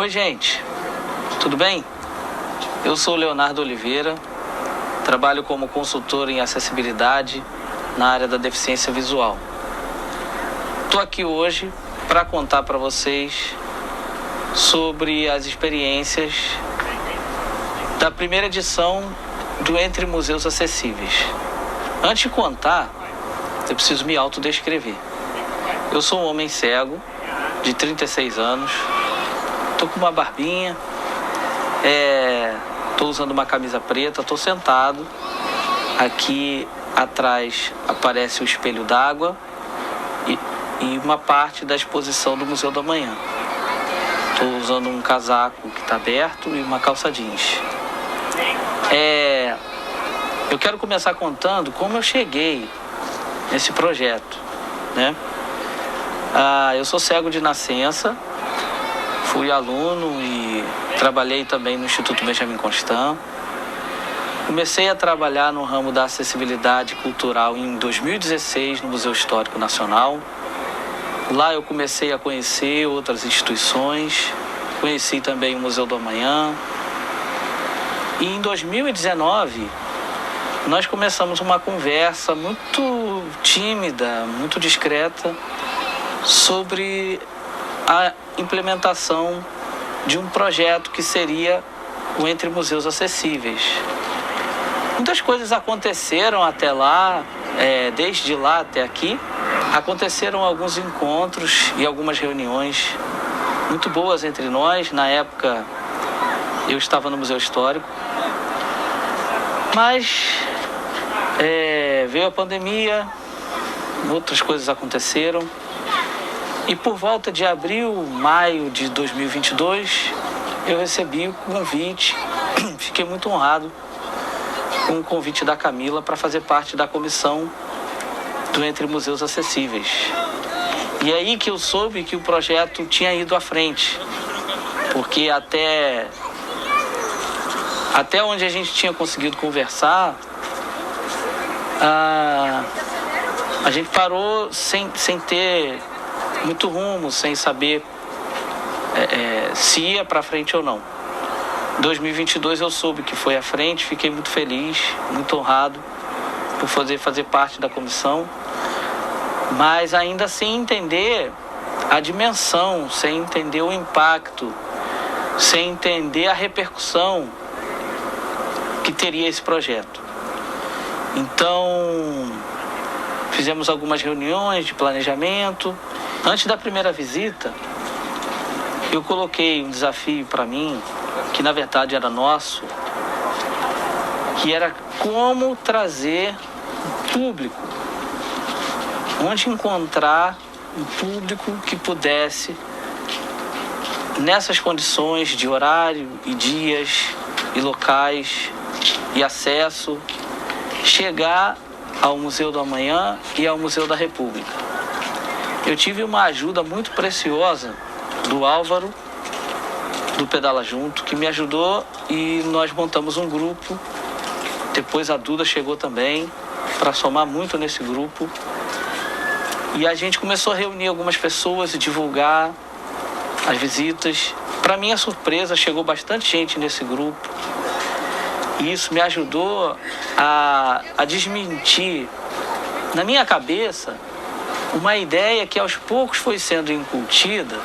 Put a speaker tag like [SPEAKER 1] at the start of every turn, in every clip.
[SPEAKER 1] Oi, gente, tudo bem? Eu sou o Leonardo Oliveira, trabalho como consultor em acessibilidade na área da deficiência visual. Estou aqui hoje para contar para vocês sobre as experiências da primeira edição do Entre Museus Acessíveis. Antes de contar, eu preciso me autodescrever. Eu sou um homem cego, de 36 anos, estou com uma barbinha, estou usando uma camisa preta, estou sentado. Aqui atrás aparece o espelho d'água e uma parte da exposição do Museu da Manhã. Estou usando um casaco que está aberto e uma calça jeans. Eu quero começar contando como eu cheguei nesse projeto, né? Eu sou cego de nascença, fui aluno e trabalhei também no Instituto Benjamin Constant. Comecei a trabalhar no ramo da acessibilidade cultural em 2016 no Museu Histórico Nacional. Lá eu comecei a conhecer outras instituições, conheci também o Museu do Amanhã. E em 2019, nós começamos uma conversa muito tímida, muito discreta, sobre a implementação de um projeto que seria o Entre Museus Acessíveis. Muitas coisas aconteceram até lá, desde lá até aqui. Aconteceram alguns encontros e algumas reuniões muito boas entre nós. Na época, eu estava no Museu Histórico. Mas veio a pandemia, outras coisas aconteceram. E por volta de abril, maio de 2022, eu recebi o convite. Fiquei muito honrado com o convite da Camila para fazer parte da comissão do Entre Museus Acessíveis. E aí que eu soube que o projeto tinha ido à frente, porque até onde a gente tinha conseguido conversar, a gente parou sem ter muito rumo, sem saber se ia para frente ou não. Em 2022 eu soube que foi à frente, fiquei muito feliz, muito honrado por fazer parte da comissão, mas ainda sem entender a dimensão, sem entender o impacto, sem entender a repercussão que teria esse projeto. Então, fizemos algumas reuniões de planejamento. Antes da primeira visita, eu coloquei um desafio para mim, que na verdade era nosso, que era como trazer um público, onde encontrar um público que pudesse, nessas condições de horário e dias e locais e acesso, chegar ao Museu do Amanhã e ao Museu da República. Eu tive uma ajuda muito preciosa do Álvaro, do Pedala Junto, que me ajudou e nós montamos um grupo. Depois a Duda chegou também para somar muito nesse grupo. E a gente começou a reunir algumas pessoas e divulgar as visitas. Para minha surpresa, chegou bastante gente nesse grupo. E isso me ajudou a desmentir, na minha cabeça, uma ideia que aos poucos foi sendo incutida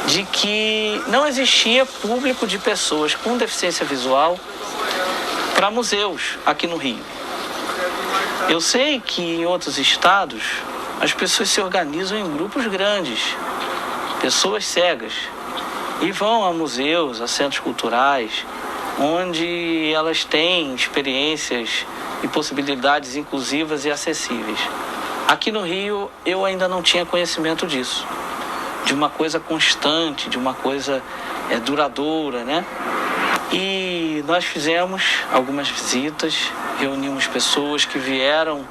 [SPEAKER 1] de que não existia público de pessoas com deficiência visual para museus aqui no Rio. Eu sei que em outros estados as pessoas se organizam em grupos grandes, pessoas cegas, e vão a museus, a centros culturais, onde elas têm experiências e possibilidades inclusivas e acessíveis. Aqui no Rio, eu ainda não tinha conhecimento disso, de uma coisa constante, de uma coisa duradoura, né? E nós fizemos algumas visitas, reunimos pessoas que vieram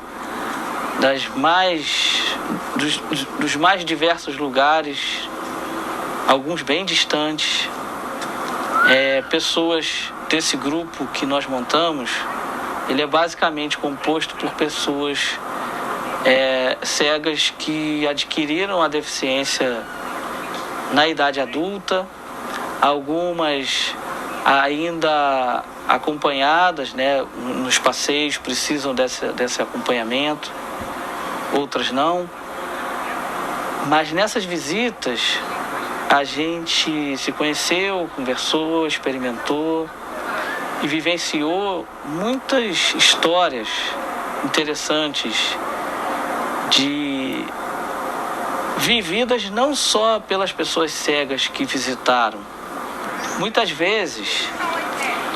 [SPEAKER 1] dos mais diversos lugares, alguns bem distantes. Pessoas desse grupo que nós montamos, ele é basicamente composto por pessoas cegas que adquiriram a deficiência na idade adulta algumas ainda acompanhadas, né, nos passeios precisam desse acompanhamento, outras não. Mas nessas visitas a gente se conheceu, conversou, experimentou e vivenciou muitas histórias interessantes vividas não só pelas pessoas cegas que visitaram, muitas vezes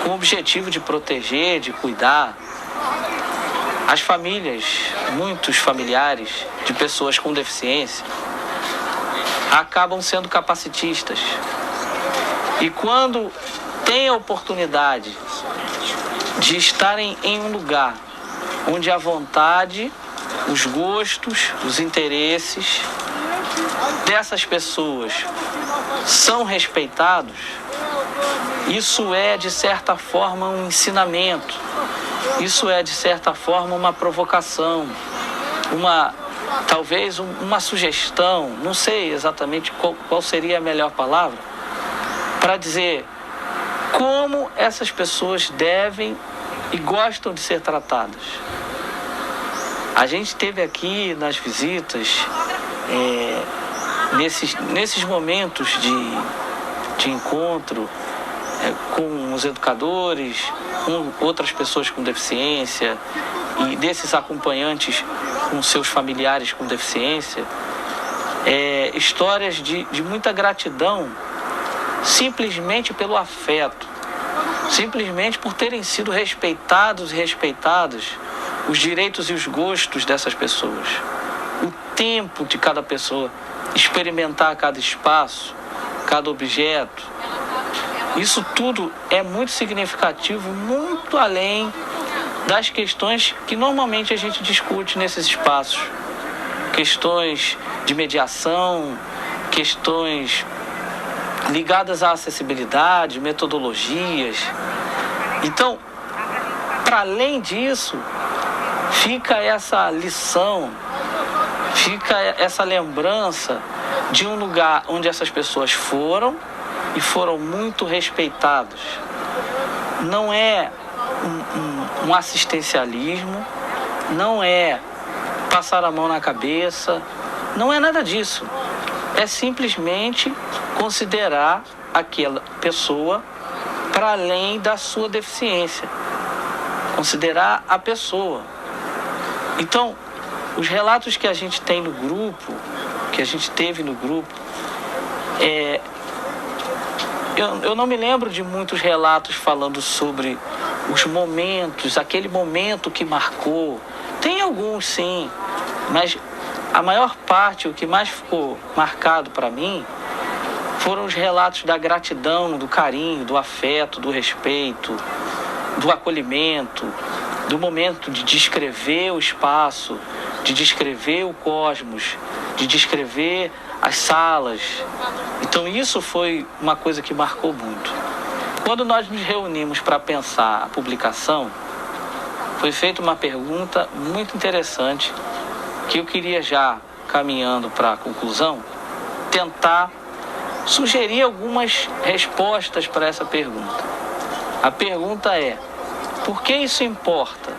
[SPEAKER 1] com o objetivo de proteger, de cuidar. As famílias, muitos familiares de pessoas com deficiência, acabam sendo capacitistas. E quando tem a oportunidade de estarem em um lugar onde a vontade, os gostos, os interesses dessas pessoas são respeitados, isso é, de certa forma, um ensinamento. Isso é, de certa forma, uma provocação, talvez uma sugestão, não sei exatamente qual seria a melhor palavra, para dizer como essas pessoas devem e gostam de ser tratadas. A gente teve aqui nas visitas, nesses momentos de encontro com os educadores, com outras pessoas com deficiência e desses acompanhantes com seus familiares com deficiência, histórias de muita gratidão, simplesmente pelo afeto, simplesmente por terem sido respeitados e respeitadas os direitos e os gostos dessas pessoas, o tempo de cada pessoa, experimentar cada espaço, cada objeto. Isso tudo é muito significativo, muito além das questões que normalmente a gente discute nesses espaços. Questões de mediação, questões ligadas à acessibilidade, metodologias. Então, para além disso, fica essa lição, fica essa lembrança de um lugar onde essas pessoas foram e foram muito respeitadas. Não é um assistencialismo, não é passar a mão na cabeça, não é nada disso. É simplesmente considerar aquela pessoa para além da sua deficiência, considerar a pessoa. Então, os relatos que a gente tem no grupo, que a gente teve no grupo, eu não me lembro de muitos relatos falando sobre os momentos, aquele momento que marcou. Tem alguns, sim, mas a maior parte, o que mais ficou marcado para mim, foram os relatos da gratidão, do carinho, do afeto, do respeito, do acolhimento, do momento de descrever o espaço, de descrever o cosmos, de descrever as salas. Então isso foi uma coisa que marcou muito. Quando nós nos reunimos para pensar a publicação, foi feita uma pergunta muito interessante que eu queria, já caminhando para a conclusão, tentar sugerir algumas respostas para essa pergunta. A pergunta é: por que isso importa?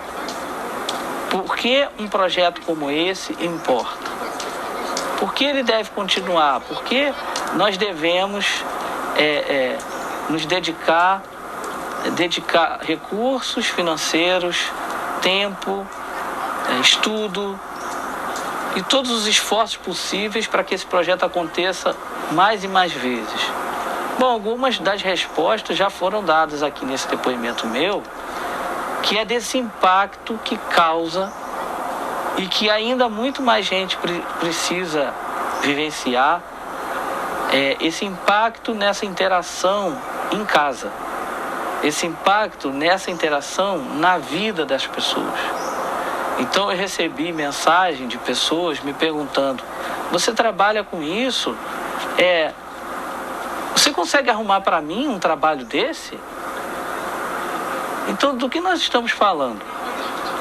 [SPEAKER 1] Por que um projeto como esse importa? Por que ele deve continuar? Por que nós devemos nos dedicar recursos financeiros, tempo, estudo e todos os esforços possíveis para que esse projeto aconteça mais e mais vezes? Bom, algumas das respostas já foram dadas aqui nesse depoimento meu, que é desse impacto que causa e que ainda muito mais gente precisa vivenciar, esse impacto nessa interação em casa, esse impacto nessa interação na vida das pessoas. Então eu recebi mensagem de pessoas me perguntando: você trabalha com isso? Você consegue arrumar para mim um trabalho desse? Então, do que nós estamos falando?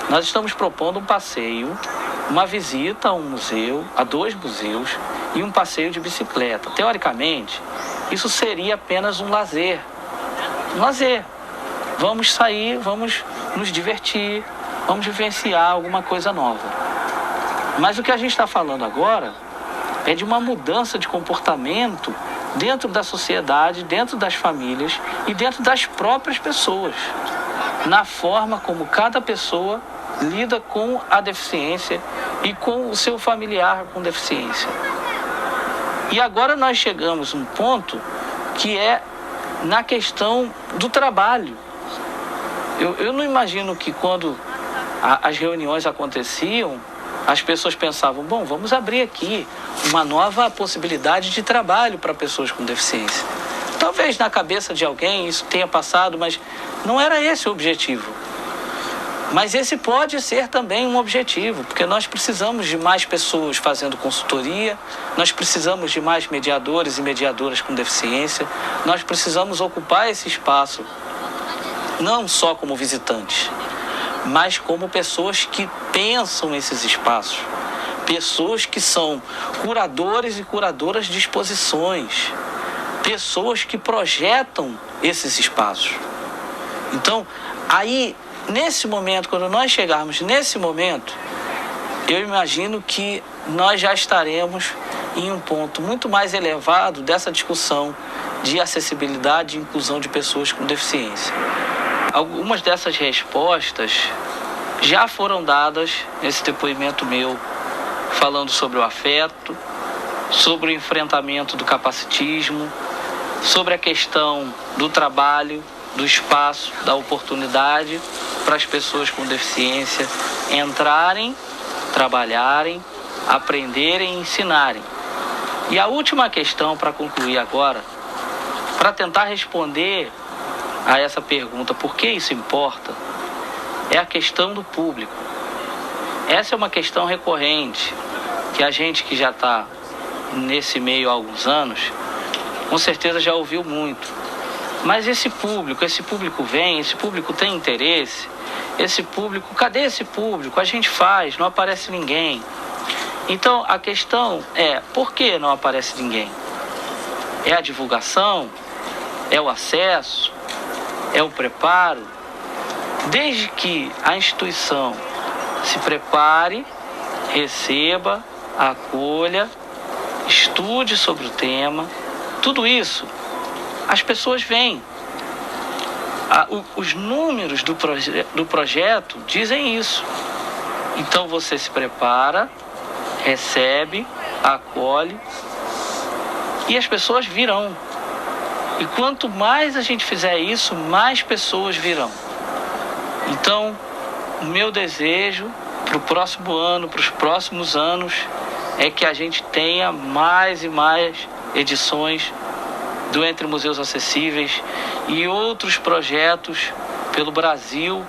[SPEAKER 1] Nós estamos propondo um passeio, uma visita a um museu, a 2 museus e um passeio de bicicleta. Teoricamente, isso seria apenas um lazer. Um lazer. Vamos sair, vamos nos divertir, vamos vivenciar alguma coisa nova. Mas o que a gente está falando agora é de uma mudança de comportamento dentro da sociedade, dentro das famílias e dentro das próprias pessoas, na forma como cada pessoa lida com a deficiência e com o seu familiar com deficiência. E agora nós chegamos a um ponto que é na questão do trabalho. Eu não imagino que quando as reuniões aconteciam, as pessoas pensavam, bom, vamos abrir aqui uma nova possibilidade de trabalho para pessoas com deficiência. Talvez na cabeça de alguém isso tenha passado, mas não era esse o objetivo. Mas esse pode ser também um objetivo, porque nós precisamos de mais pessoas fazendo consultoria, nós precisamos de mais mediadores e mediadoras com deficiência, nós precisamos ocupar esse espaço, não só como visitantes, mas como pessoas que pensam esses espaços, pessoas que são curadores e curadoras de exposições, pessoas que projetam esses espaços. Então, aí, nesse momento, quando nós chegarmos nesse momento, eu imagino que nós já estaremos em um ponto muito mais elevado dessa discussão de acessibilidade e inclusão de pessoas com deficiência. Algumas dessas respostas já foram dadas nesse depoimento meu, falando sobre o afeto, sobre o enfrentamento do capacitismo, sobre a questão do trabalho, do espaço, da oportunidade para as pessoas com deficiência entrarem, trabalharem, aprenderem e ensinarem. E a última questão para concluir agora, para tentar responder a essa pergunta, por que isso importa, é a questão do público. Essa é uma questão recorrente, que a gente que já está nesse meio há alguns anos, com certeza já ouviu muito. Mas esse público vem, esse público tem interesse, esse público, cadê esse público? A gente faz, não aparece ninguém. Então a questão é, por que não aparece ninguém? É a divulgação? É o acesso? É o preparo? Desde que a instituição se prepare, receba, acolha, estude sobre o tema, tudo isso, as pessoas vêm. Os números do projeto dizem isso. Então você se prepara, recebe, acolhe e as pessoas virão. E quanto mais a gente fizer isso, mais pessoas virão. Então, o meu desejo para o próximo ano, para os próximos anos, é que a gente tenha mais e mais edições do Entre Museus Acessíveis e outros projetos pelo Brasil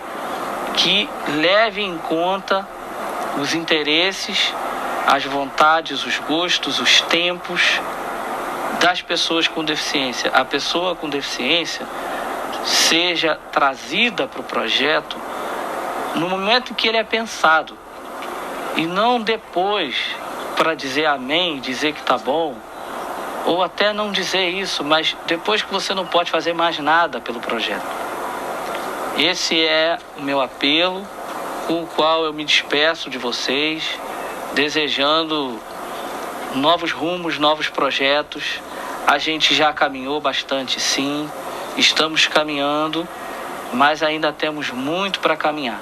[SPEAKER 1] que levem em conta os interesses, as vontades, os gostos, os tempos das pessoas com deficiência. A pessoa com deficiência seja trazida para o projeto no momento em que ele é pensado e não depois para dizer amém, dizer que está bom, ou até não dizer isso, mas depois que você não pode fazer mais nada pelo projeto. Esse é o meu apelo, com o qual eu me despeço de vocês, desejando novos rumos, novos projetos. A gente já caminhou bastante, sim, estamos caminhando, mas ainda temos muito para caminhar.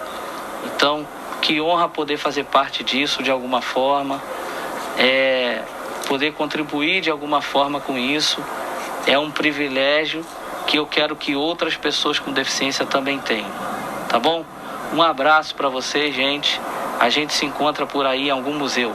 [SPEAKER 1] Então, que honra poder fazer parte disso de alguma forma, poder contribuir de alguma forma com isso. É um privilégio que eu quero que outras pessoas com deficiência também tenham. Tá bom? Um abraço para vocês, gente. A gente se encontra por aí em algum museu.